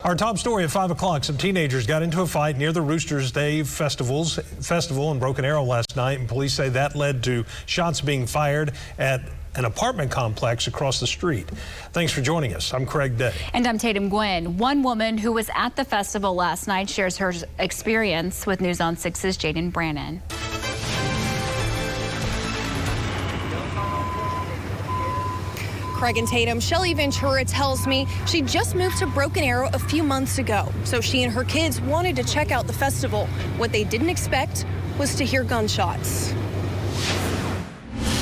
Our top story at 5 o'clock, some teenagers got into a fight near the Rooster Days festival in Broken Arrow last night, and police say that led to shots being fired at an apartment complex across the street. Thanks for joining us. I'm Craig Day. And I'm Tatum Gwynn. One woman who was at the festival last night shares her experience with News on 6's Jaden Brannon. Craig and Tatum, Shelly Ventura tells me she just moved to Broken Arrow a few months ago. So she and her kids wanted to check out the festival. What they didn't expect was to hear gunshots.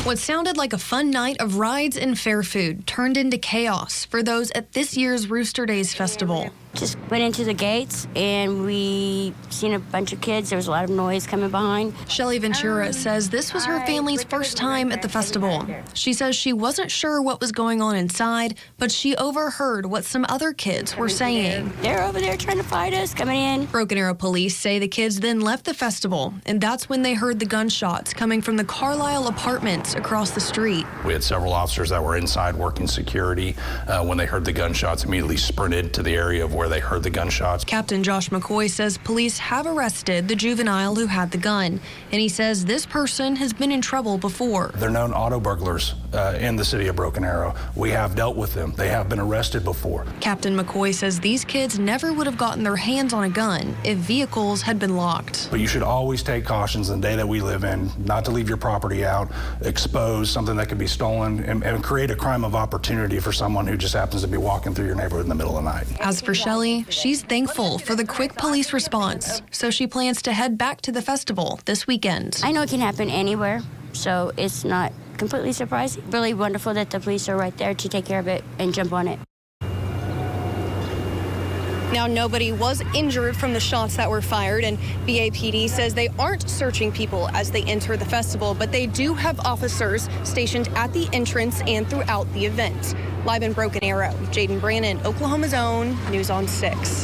What sounded like a fun night of rides and fair food turned into chaos for those at this year's Rooster Days festival. Just went into the gates and we seen a bunch of kids. There was a lot of noise coming behind. Shelly Ventura says this was her family's first time at the festival. She says she wasn't sure what was going on inside, but she overheard what some other kids were saying. They're over there trying to fight us, coming in. Broken Arrow police say the kids then left the festival, and that's when they heard the gunshots coming from the Carlyle Apartments across the street. We had several officers that were inside working security. When they heard the gunshots, immediately sprinted to the area of where they heard the gunshots. Captain Josh McCoy says police have arrested the juvenile who had the gun, and he says this person has been in trouble before. They're known auto burglars in the city of Broken Arrow. We have dealt with them. They have been arrested before. Captain McCoy says these kids never would have gotten their hands on a gun if vehicles had been locked. But you should always take cautions in the day that we live in, not to leave your property out, expose something that could be stolen, and create a crime of opportunity for someone who just happens to be walking through your neighborhood in the middle of the night. As for Shelly, she's thankful for the quick police response, so she plans to head back to the festival this weekend. I know it can happen anywhere, so it's not completely surprising. Really wonderful that the police are right there to take care of it and jump on it. Now, nobody was injured from the shots that were fired, and BAPD says they aren't searching people as they enter the festival, but they do have officers stationed at the entrance and throughout the event. Live in Broken Arrow, Jaden Brannon, Oklahoma's own News on 6.